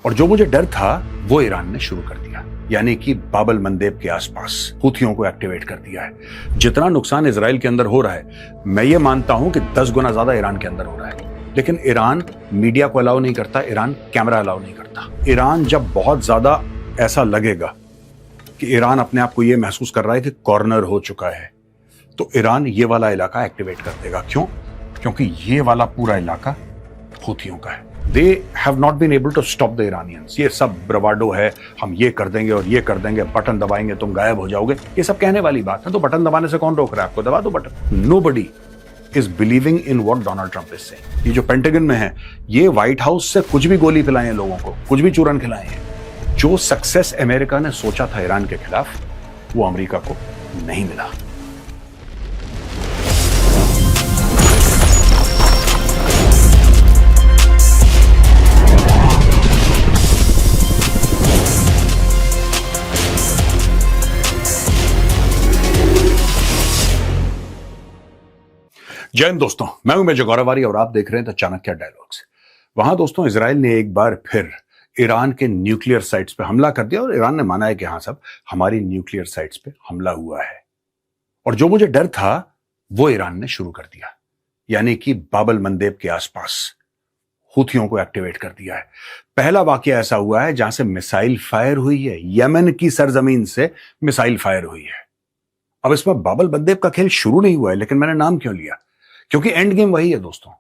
और जो मुझे डर था वो ईरान ने शुरू कर दिया, यानी कि बाबल मंदेब के आसपास हुथियों को एक्टिवेट कर दिया है। जितना नुकसान इजराइल के अंदर हो रहा है, मैं ये मानता हूं कि 10 गुना ज्यादा ईरान के अंदर हो रहा है। लेकिन ईरान मीडिया को अलाउ नहीं करता, ईरान कैमरा अलाउ नहीं करता। ईरान जब बहुत ज्यादा ऐसा लगेगा कि ईरान अपने आप को यह महसूस कर रहा है कि कॉर्नर हो चुका है, तो ईरान ये वाला इलाका एक्टिवेट कर देगा। क्यों? क्योंकि ये वाला पूरा इलाका हुथियों का है। They have not been able to stop the Iranians। ये सब ब्रवाडो है, हम ये कर देंगे और ये कर देंगे, बटन दबाएंगे तुम गायब हो जाओगे, ये सब कहने वाली बात है। तो बटन दबाने से कौन रोक रहा है आपको? दबा दो button. Nobody is believing in what Donald Trump is saying। ये जो पेंटागन में है, ये व्हाइट हाउस से कुछ भी गोली पिलाए हैं लोगों को, कुछ भी चूरन खिलाए हैं। जो सक्सेस अमेरिका ने सोचा था ईरान के खिलाफ, वो अमेरिका को नहीं मिला। जय हिंद दोस्तों, मैं हूं मेजर गौरवारी और आप देख रहे हैं द चाणक्य डायलॉग्स। वहां दोस्तों इजराइल ने एक बार फिर ईरान के न्यूक्लियर साइट्स पे हमला कर दिया और ईरान ने माना है कि हाँ सब हमारी न्यूक्लियर साइट्स पे हमला हुआ है। और जो मुझे डर था वो ईरान ने शुरू कर दिया, यानी कि बाबल मंदेब के आसपास हुथियों को एक्टिवेट कर दिया है। पहला वाकया ऐसा हुआ है जहां से मिसाइल फायर हुई है, यमन की सरजमीन से मिसाइल फायर हुई है। अब इसमें बाबल मंदेब का खेल शुरू नहीं हुआ है, लेकिन मैंने नाम क्यों लिया? क्योंकि एंड गेम वही है दोस्तों।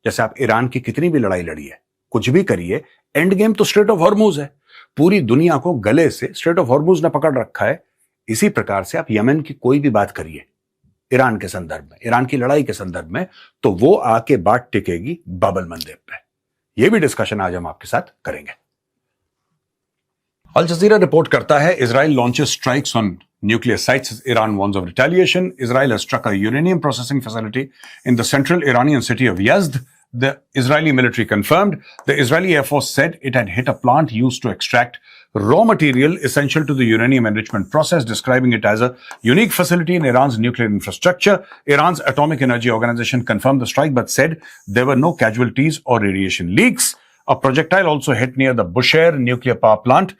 जैसे आप ईरान की कितनी भी लड़ाई लड़िए, कुछ भी करिए, एंड गेम तो स्ट्रेट ऑफ हॉर्मुज है। पूरी दुनिया को गले से स्ट्रेट ऑफ हॉर्मुज ने पकड़ रखा है। इसी प्रकार से आप यमन की कोई भी बात करिए ईरान के संदर्भ में, ईरान की लड़ाई के संदर्भ में, तो वो आके बात टिकेगी बाबल मंदेब पे। ये भी डिस्कशन आज हम आपके साथ करेंगे। अल जजीरा रिपोर्ट करता है, Israel launches strikes on nuclear sites as Iran warns of retaliation. Israel has struck a uranium processing facility in the central Iranian city of Yazd. The Israeli military confirmed. The Israeli Air Force said it had hit a plant used to extract raw material essential to the uranium enrichment process, describing it as a unique facility in Iran's nuclear infrastructure. Iran's Atomic Energy Organization confirmed the strike but said there were no casualties or radiation leaks. A projectile also hit near the Bushehr nuclear power plant.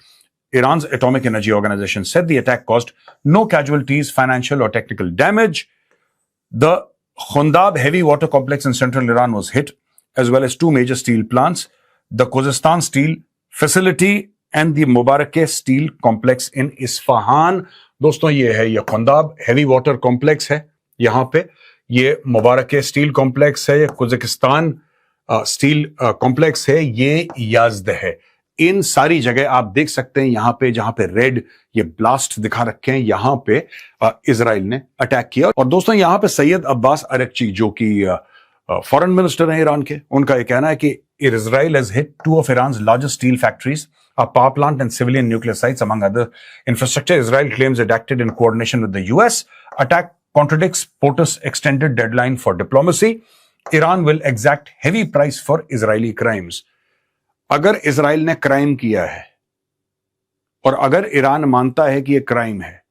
Iran's Atomic Energy Organization said the attack caused no casualties, financial or technical damage. The Khundab heavy water complex in central Iran was hit, as well as two major steel plants, the Khuzestan steel facility and the Mubarakeh steel complex in Isfahan. दोस्तों ये है, ये खुंदाब heavy water complex है, यहाँ पे ये मुबारके steel complex है, ये कुज़किस्तान स्टील कॉम्प्लेक्स है, ये याज़द है। इन सारी जगह आप देख सकते हैं यहां पे, जहां पे रेड ये ब्लास्ट दिखा रखे हैं, यहां पे इजराइल ने अटैक किया। और दोस्तों यहां पे सैयद अब्बास अरगची, जो कि फॉरेन मिनिस्टर हैं ईरान के, उनका ये कहना है कि Israel has hit two of Iran's largest steel factories, a power plant and civilian nuclear sites among other infrastructure. Israel claims it acted in coordination with the US. Attack contradicts POTUS extended deadline for diplomacy. Iran will exact heavy price for Israeli crimes. अगर Israel ने crime किया है और अगर Iran मानता है कि यह क्राइम है,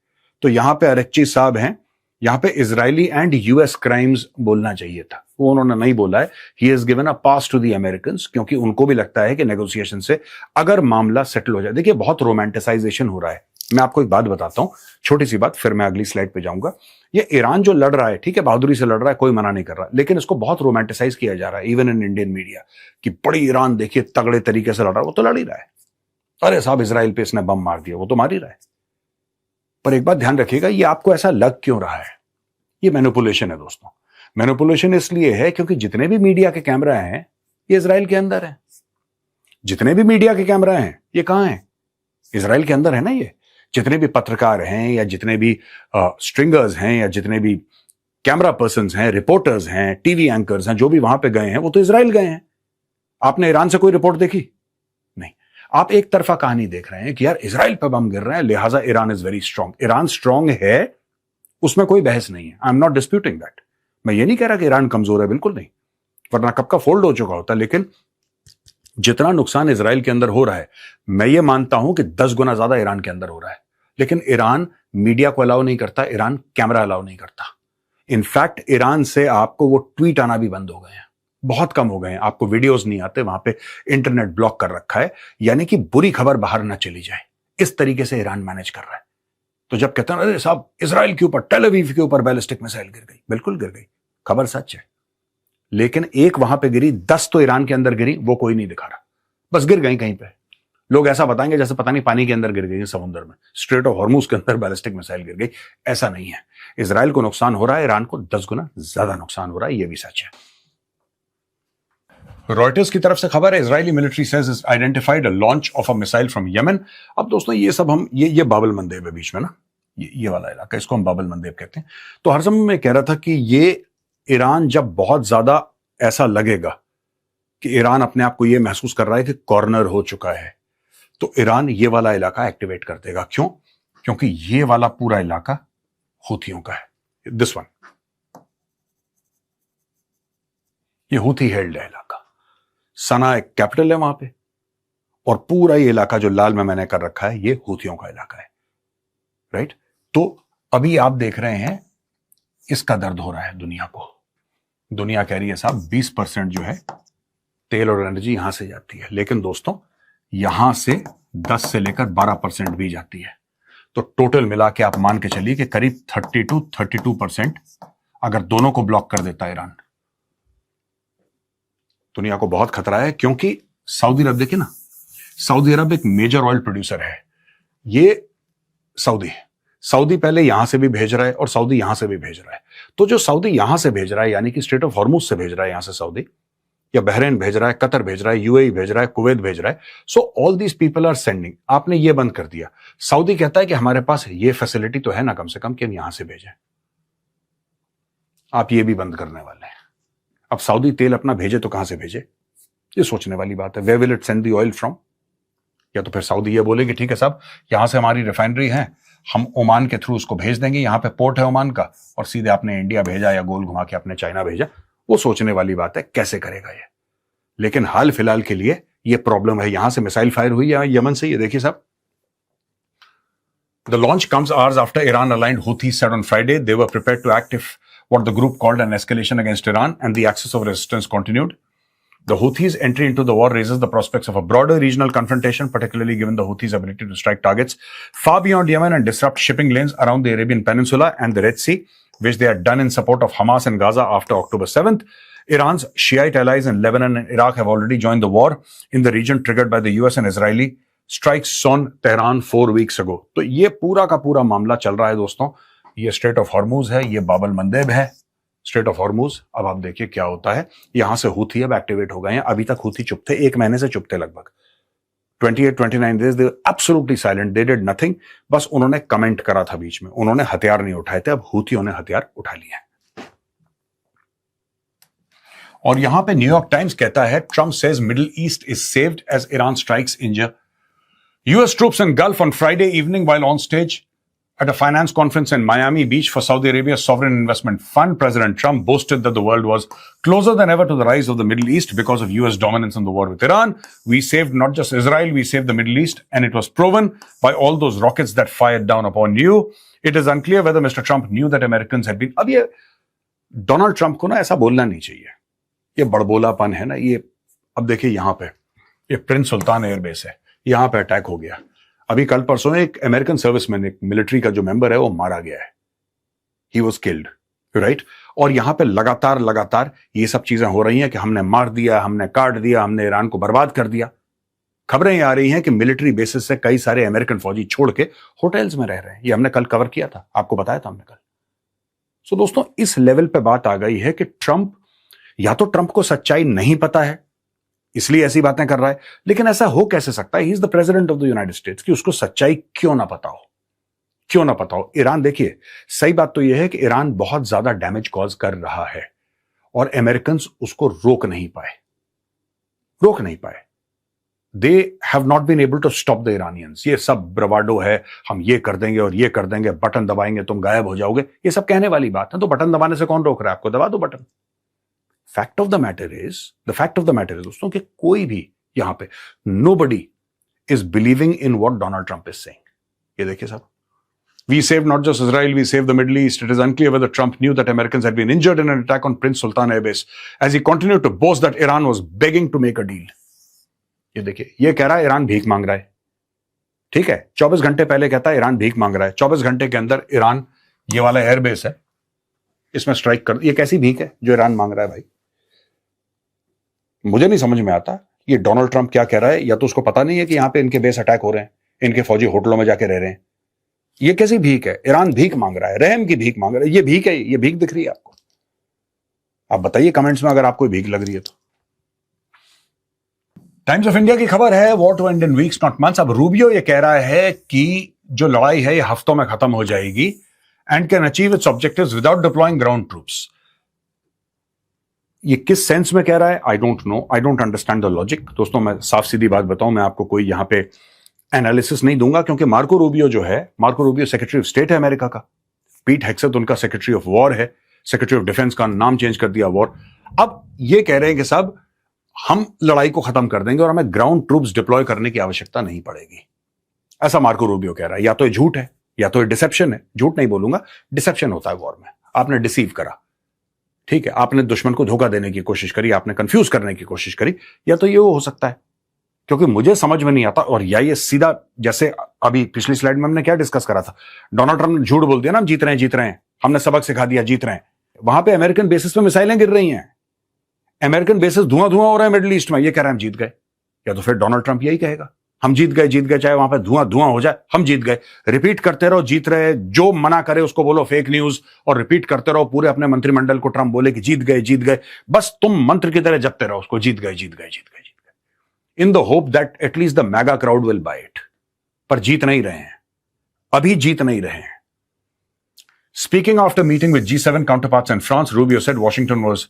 तो यहां पे अरगची साहब हैं, यहां पे इजरायली एंड यूएस क्राइम्स बोलना चाहिए था, वो उन्होंने नहीं बोला है। He has given a pass to the Americans, क्योंकि उनको भी लगता है कि नेगोशिएशन से अगर मामला सेटल हो जाए। देखिए बहुत रोमांटिसाइजेशन हो रहा है। मैं आपको एक बात बताता हूं, छोटी सी बात, फिर मैं अगली स्लाइड पे जाऊंगा। ये ईरान जो लड़ रहा है, ठीक है, बहादुरी से लड़ रहा है, कोई मना नहीं कर रहा, लेकिन इसको बहुत रोमांटिसाइज किया जा रहा है इवन इन इंडियन मीडिया कि बड़ी ईरान देखिए तगड़े तरीके से लड़ रहा है। वो तो लड़ ही रहा है। अरे साहब इजराइल पे इसने बम मार दिया, वो तो मार ही रहा है। पर एक बात ध्यान रखिएगा, ये आपको ऐसा लग क्यों रहा है? ये मैनिपुलेशन है दोस्तों। मैनिपुलेशन इसलिए है क्योंकि जितने भी मीडिया के कैमरा हैं ये इजराइल के अंदर है। जितने भी मीडिया के कैमरा हैं ये कहां हैं? इजराइल के अंदर है ना। ये जितने भी पत्रकार हैं या जितने भी स्ट्रिंगर्स हैं या जितने भी कैमरा पर्सन्स हैं, रिपोर्टर्स हैं, टीवी एंकर्स हैं, जो भी वहां पे गए हैं वो तो इजराइल गए हैं। आपने ईरान से कोई रिपोर्ट देखी? नहीं। आप एक तरफा कहानी देख रहे हैं कि यार इजराइल पे बम गिर रहे हैं, लिहाजा Iran is very strong. Iran strong है, उसमें कोई बहस नहीं है। I am not disputing that. मैं ये नहीं कह रहा कि ईरान कमजोर है, बिल्कुल नहीं, वरना कब का फोल्ड हो चुका होता। लेकिन जितना नुकसान इजराइल के अंदर हो रहा है, मैं ये मानता हूं कि 10 गुना ज्यादा ईरान के अंदर हो रहा है। लेकिन ईरान मीडिया को अलाउ नहीं करता, ईरान कैमरा अलाउ नहीं करता। इनफैक्ट ईरान से आपको वो ट्वीट आना भी बंद हो गए हैं। बहुत कम हो गए हैं, आपको वीडियोस नहीं आते, वहां पे इंटरनेट ब्लॉक कर रखा है, यानी कि बुरी खबर बाहर ना चली जाए, इस तरीके से ईरान मैनेज कर रहा है। तो जब कहते हैं अरे साहब इजराइल के ऊपर, टेल अवीव के ऊपर बैलिस्टिक मिसाइल गिर गई, बिल्कुल गिर गई, खबर सच है, लेकिन एक वहां पे गिरी, 10 तो ईरान के अंदर गिरी, वो कोई नहीं दिखा रहा, बस गिर गई कहीं पे। लोग ऐसा बताएंगे जैसे पता नहीं पानी के अंदर गिर गई, समुद्र में, स्ट्रेट ऑफ हॉर्मुज के अंदर बैलिस्टिक मिसाइल गिर गई, ऐसा नहीं है। इजराइल को नुकसान हो रहा है, ईरान को 10 गुना ज्यादा नुकसान हो रहा है, यह भी सच है। रॉयटर्स की तरफ से खबर है, Israeli military says is identified a launch of a missile from Yemen. अब दोस्तों ये सब हम ये बाबल मंदेब है बीच में ना, ये वाला इलाका, इसको हम बाबल मंदेब कहते हैं। तो हर समय मैं कह रहा था कि ये ईरान जब बहुत ज्यादा ऐसा लगेगा कि ईरान अपने आप को ये महसूस कर रहा है कि कॉर्नर हो चुका है, तो ईरान ये वाला इलाका एक्टिवेट कर देगा। क्यों? क्योंकि ये वाला पूरा इलाका हूथियों का है, दिस वन, ये हूथी हेल्ड है इलाका, सना एक कैपिटल है वहां पे, और पूरा ये इलाका जो लाल में मैंने कर रखा है, ये हूथियों का इलाका है, राइट। तो अभी आप देख रहे हैं इसका दर्द हो रहा है दुनिया को। दुनिया कह रही है साहब 20% जो है तेल और एनर्जी यहां से जाती है, लेकिन दोस्तों यहां से 10 से लेकर 12% भी जाती है। तो टोटल मिला के आप मान के चलिए कि करीब 32% अगर दोनों को ब्लॉक कर देता है ईरान, दुनिया को बहुत खतरा है। क्योंकि सऊदी अरब, देखिए ना, सऊदी अरब एक मेजर ऑयल प्रोड्यूसर है। ये सऊदी पहले यहां से भी भेज रहा है और सऊदी यहां से भी भेज रहा है। तो जो सऊदी यहां से भेज रहा है, यानी कि स्ट्रेट ऑफ हॉर्मुज से भेज रहा है यहां से सऊदी, या बहरीन भेज रहा है, कतर भेज रहा है, यूएई भेज रहा है, कुवैत भेज रहा है, so all these people are sending. आपने ये बंद कर दिया, सऊदी कहता है कि हमारे पास ये फैसिलिटी तो है ना कम से कम कि हम यहां से भेजें, आप ये भी बंद करने वाले हैं। अब सऊदी तेल अपना भेजे तो कहां से भेजे, ये सोचने वाली बात है। Where will it send the oil from? या तो फिर सऊदी ये बोले कि ठीक है साहब, यहां से हमारी रिफाइनरी है, हम ओमान के थ्रू उसको भेज देंगे, यहां पे पोर्ट है ओमान का, और सीधे आपने इंडिया भेजा या गोल घुमा के आपने चाइना भेजा। वो सोचने वाली बात है कैसे करेगा ये। लेकिन हाल फिलहाल के लिए ये प्रॉब्लम है, यहां से मिसाइल फायर हुई है यमन से, ये देखिए साहब। The launch comes hours after Iran-aligned Houthis said on Friday they were prepared to act if what the group called an escalation against Iran, and the axis of resistance continued. The Houthis' entry into the war raises the prospects of a broader regional confrontation, particularly given the Houthis' ability to strike targets far beyond Yemen and disrupt shipping lanes around the Arabian Peninsula and the Red Sea, which they had done in support of Hamas and Gaza after October 7th. Iran's Shiite allies in Lebanon and Iraq have already joined the war in the region triggered by the US and Israeli strikes on Tehran 4 weeks ago. तो ये पूरा का पूरा मामला चल रहा है दोस्तों। ये स्ट्रेट ऑफ हॉर्मुज है, ये बाबल मंदेब है, स्ट्रेट ऑफ हॉर्मुज। अब आप देखिए क्या होता है, यहां से हूथी अब एक्टिवेट हो गए हैं। अभी तक हूथी चुप थे, 1 महीने से चुप थे लगभग, 28-29 days they were absolutely silent, they did nothing। बस उन्होंने कमेंट करा था बीच में, उन्होंने हथियार नहीं उठाए थे। अब हूथियों ने हथियार उठा लिए हैं। और यहां पे न्यूयॉर्क टाइम्स कहता है, Trump says Middle East is saved as Iran strikes injure US troops in Gulf on Friday evening while on stage at a finance conference in Miami Beach for Saudi Arabia's Sovereign Investment Fund. President Trump boasted that the world was closer than ever to the rise of the Middle East because of US dominance in the war with Iran. We saved not just Israel, we saved the Middle East, and it was proven by all those rockets that fired down upon you. It is unclear whether Mr. Trump knew that Americans had been... अब ये Donald Trump को ना ऐसा बोलना नहीं चाहिए, ये बड़बोलापन है ना ये। अब देखिए यहां पे ये प्रिंस सुल्तान एयरबेस है, यहां पे अटैक हो गया। अभी कल परसों एक अमेरिकन सर्विसमैन, एक मिलिट्री का जो मेंबर है, वो मारा गया है, ही वाज किल्ड, राइट। और यहां पे लगातार ये सब चीजें हो रही हैं कि हमने मार दिया, हमने काट दिया, हमने ईरान को बर्बाद कर दिया। खबरें ये आ रही हैं कि मिलिट्री बेसिस से कई सारे अमेरिकन फौजी छोड़ के होटल्स में रह रहे हैं। ये हमने कल कवर किया था, आपको बताया था हमने कल। सो दोस्तों इस लेवल पे बात आ गई है कि ट्रंप, या तो ट्रंप को सच्चाई नहीं पता है इसलिए ऐसी बातें कर रहा है, लेकिन ऐसा हो कैसे सकता है, he is the president of the United states, कि उसको सच्चाई क्यों ना पता हो। ईरान, देखिए सही बात तो यह है कि ईरान बहुत ज्यादा डैमेज कॉज कर रहा है और अमेरिकन उसको रोक नहीं पाए। They have not been able to stop the Iranians. ये सब ब्रवाडो है, हम ये कर देंगे और ये कर देंगे, बटन दबाएंगे तुम गायब हो जाओगे, ये सब कहने वाली बात है। तो बटन दबाने से कौन रोक रहा है आपको? दबा दो button. Fact of the matter is दोस्तों कि कोई भी यहां पे, nobody is believing in what Donald Trump is saying. ये देखिए साहब, We saved not just Israel, we saved the Middle East. It is unclear whether Trump knew that Americans had been injured in an attack on Prince Sultan Air Base, as he continued to boast that Iran was begging to make a deal. ये देखिए, ये कह रहा है Iran भीख मांग रहा है. ठीक है, 24 घंटे पहले कहता है ईरान भीख मांग रहा है. 24 घंटे के अंदर ईरान, ये वाला एयरबेस है, इसमें स्ट्राइक कर. ये कैसी भीख है जो ईरान मांग रहा है भाई? मुझे नहीं समझ में आता ये डोनाल्ड ट्रंप क्या कह रहा है. या तो उसको पता नहीं है कि यहां पे इनके बेस अटैक हो रहे हैं, इनके फौजी होटलों में जाके रह रहे हैं. ये कैसी भीख है? ईरान भीख मांग रहा है, रहम की भीख मांग रहा है. ये भीख है? ये भीख दिख रही है आपको? आप बताइए कमेंट्स में अगर आपको भीख लग रही है तो. टाइम्स ऑफ इंडिया की खबर है, war to end in weeks not months. अब रूबियो ये कह रहा है कि जो लड़ाई है ये हफ्तों में खत्म हो जाएगी and can achieve it's objectives without deploying ground troops. ये किस सेंस में कह रहा है? I don't know, I don't understand the logic. दोस्तों मैं साफ सीधी बात बताऊं, मैं आपको कोई यहां पे एनालिसिस नहीं दूंगा, क्योंकि मार्को रूबियो जो है, Marco Rubio secretary of state है अमेरिका का. पीट हेग्सेथ उनका सेक्रेटरी ऑफ वॉर है, सेक्रेटरी ऑफ डिफेंस का नाम चेंज कर दिया वॉर. अब ये कह रहे हैं कि साहब हम लड़ाई को खत्म कर देंगे और हमें ग्राउंड ट्रूप्स डिप्लॉय करने की आवश्यकता नहीं पड़ेगी. ऐसा मार्को रूबियो कह रहा है. या तो ये झूठ है या तो ये डिसेप्शन है. झूठ नहीं बोलूंगा, डिसेप्शन होता है वॉर में. आपने डिसीव करा, ठीक है, आपने दुश्मन को धोखा देने की कोशिश करी, आपने कंफ्यूज करने की कोशिश करी. या तो ये हो सकता है, क्योंकि मुझे समझ में नहीं आता. और या ये सीधा, जैसे अभी पिछली स्लाइड में हमने क्या डिस्कस करा था, डोनाल्ड ट्रंप ने झूठ बोल दिया ना, हम जीत रहे हैं, हमने सबक सिखा दिया, जीत रहे हैं. वहां पे अमेरिकन बेसिस पे मिसाइलें गिर रही हैं, अमेरिकन बेसिस धुआं हो रहा है मिडिल ईस्ट में. ये कह रहे हैं हम जीत गए. या तो फिर डोनाल्ड ट्रंप यही कहेगा, हम जीत गए, चाहे वहां पे धुआं हो जाए, हम जीत गए. रिपीट करते रहो जीत रहे. जो मना करे उसको बोलो फेक न्यूज, और रिपीट करते रहो. पूरे अपने मंत्रिमंडल को ट्रंप बोले कि जीत गए. बस तुम मंत्र की तरह जपते रहो उसको, जीत गए, in the hope that at least the mega crowd will buy it. पर जीत नहीं रहे हैं, अभी जीत नहीं रहे हैं. Speaking after meeting with G7 counterparts in France, Rubio said Washington was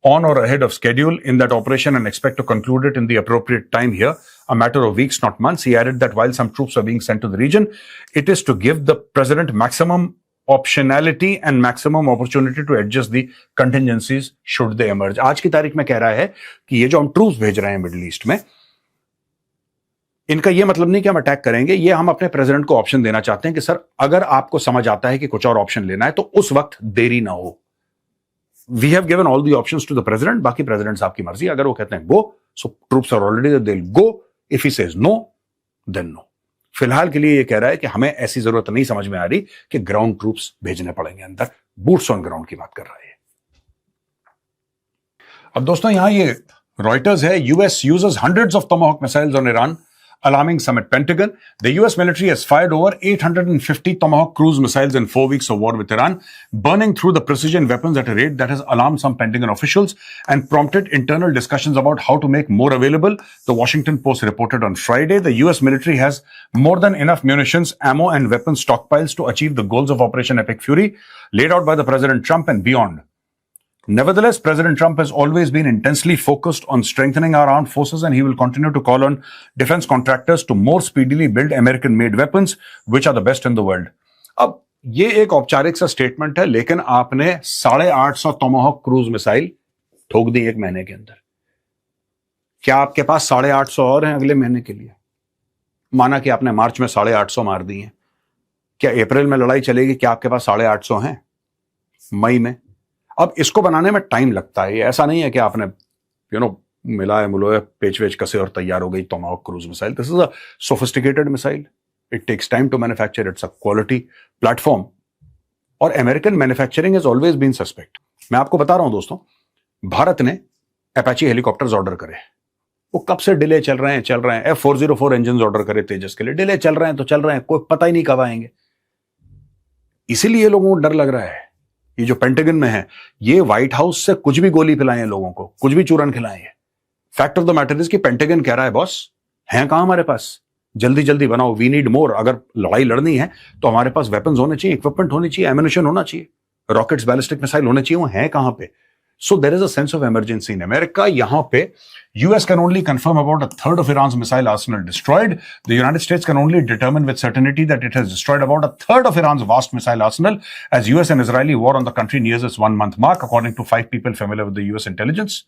on or ahead of schedule in that operation and expect to conclude it in the appropriate time here, a matter of weeks, not months. He added that while some troops are being sent to the region, it is to give the president maximum optionality and maximum opportunity to adjust the contingencies should they emerge. आज की तारीख में कह रहा है कि ये जो हम ट्रूप्स भेज रहे हैं मिडिल ईस्ट में, इनका यह मतलब नहीं कि हम अटैक करेंगे. ये हम अपने प्रेसिडेंट को ऑप्शन देना चाहते हैं कि सर अगर आपको समझ आता है कि कुछ और ऑप्शन लेना है तो उस वक्त देरी ना हो. We have given all the options to the president. बाकी प्रेसिडेंट साहब की मर्जी. अगर वो कहते हैं go, so troops are already, they will go. If he says no, then no. फिलहाल के लिए ये कह रहा है कि हमें ऐसी जरूरत नहीं समझ में आ रही कि ग्राउंड ट्रूप्स भेजने पड़ेंगे अंदर. बूट्स ऑन ग्राउंड की बात कर रहा है. अब दोस्तों यहां ये रॉयटर्स है. US uses hundreds of Tomahawk missiles on Iran, alarming some at Pentagon. The US military has fired over 850 Tomahawk cruise missiles in 4 weeks of war with Iran, burning through the precision weapons at a rate that has alarmed some Pentagon officials and prompted internal discussions about how to make more available. The Washington Post reported on Friday the US military has more than enough munitions, ammo and weapons stockpiles to achieve the goals of Operation Epic Fury laid out by the President Trump and beyond. Nevertheless, President Trump has always been intensely focused on strengthening our armed forces, and he will continue to call on defense contractors to more speedily build American-made weapons, which are the best in the world. अब ये एक औपचारिक सा statement है, लेकिन आपने 850 Tomahawk cruise missile ठोक दी एक महीने के अंदर. क्या आपके पास 850 और हैं अगले महीने के लिए? माना कि आपने मार्च में 850 मार दी हैं, क्या अप्रैल में लड़ाई चलेगी? क्या आपके पास 850 हैं मई में? अब इसको बनाने में टाइम लगता है. ऐसा नहीं है कि आपने मिलाए मुलोए पेच वेच कसे और तैयार हो गई Tomahawk cruise missile. This is a sophisticated missile. It takes time to manufacture. It's a quality platform. और American manufacturing has always been suspect. मैं आपको बता रहा हूं दोस्तों, भारत ने अपाची हेलीकॉप्टर्स ऑर्डर करे, वो कब से डिले चल रहे हैं. F404 इंजन ऑर्डर करे तेजस के लिए, डिले चल रहे हैं, कोई पता ही नहीं कब आएंगे. इसीलिए लोगों को डर लग रहा है. ये जो पेंटागन में है, ये व्हाइट हाउस से कुछ भी गोली पिलाएं लोगों को, कुछ भी चूरन खिलाएं. Fact of the matter is कि पेंटागन कह रहा है बॉस हैं कहां हमारे पास, जल्दी जल्दी बनाओ, वी नीड मोर. अगर लड़ाई लड़नी है तो हमारे पास वेपन्स होने चाहिए, इक्विपमेंट होनी चाहिए, एम्यूनिशन होना चाहिए, रॉकेट्स, बैलिस्टिक मिसाइल होने चाहिए. वो हैं कहां पे? So there is a sense of emergency in America. यहाँ पे US can only confirm about a third of Iran's missile arsenal destroyed. The United States can only determine with certainty that it has destroyed about a third of Iran's vast missile arsenal as US and Israeli war on the country nears its 1-month mark, according to 5 people familiar with the US intelligence.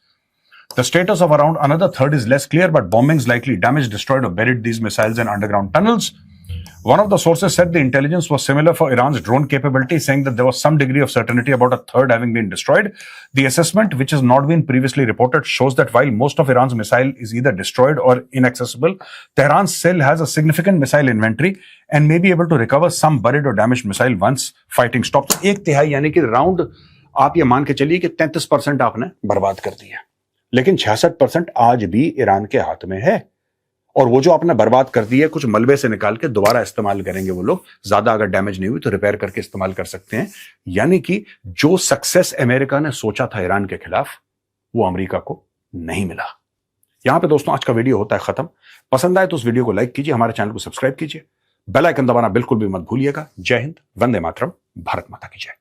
The status of around another third is less clear, but bombings likely damaged, destroyed or buried these missiles in underground tunnels. One of the sources said the intelligence was similar for Iran's drone capability, saying that there was some degree of certainty about a third having been destroyed. The assessment, which has not been previously reported, shows that while most of Iran's missile is either destroyed or inaccessible, Tehran still has a significant missile inventory and may be able to recover some buried or damaged missile once fighting stops. एक तिहाई यानी कि round आप ये मान के चलिए कि 33% आपने बर्बाद कर दिया, लेकिन 66% आज भी ईरान के हाथ में है। और वो जो आपने बर्बाद कर दी है, कुछ मलबे से निकाल के दोबारा इस्तेमाल करेंगे वो लोग, ज्यादा अगर डैमेज नहीं हुई तो रिपेयर करके इस्तेमाल कर सकते हैं। यानी कि जो सक्सेस अमेरिका ने सोचा था ईरान के खिलाफ, वो अमेरिका को नहीं मिला। यहां पे दोस्तों आज का वीडियो होता है खत्म। पसंद आए तो उस वीडियो को लाइक कीजिए, हमारे चैनल को सब्सक्राइब कीजिए, बेल आइकन दबाना बिल्कुल भी मत भूलिएगा। जय हिंद, वंदे मातरम, भारत माता की जय।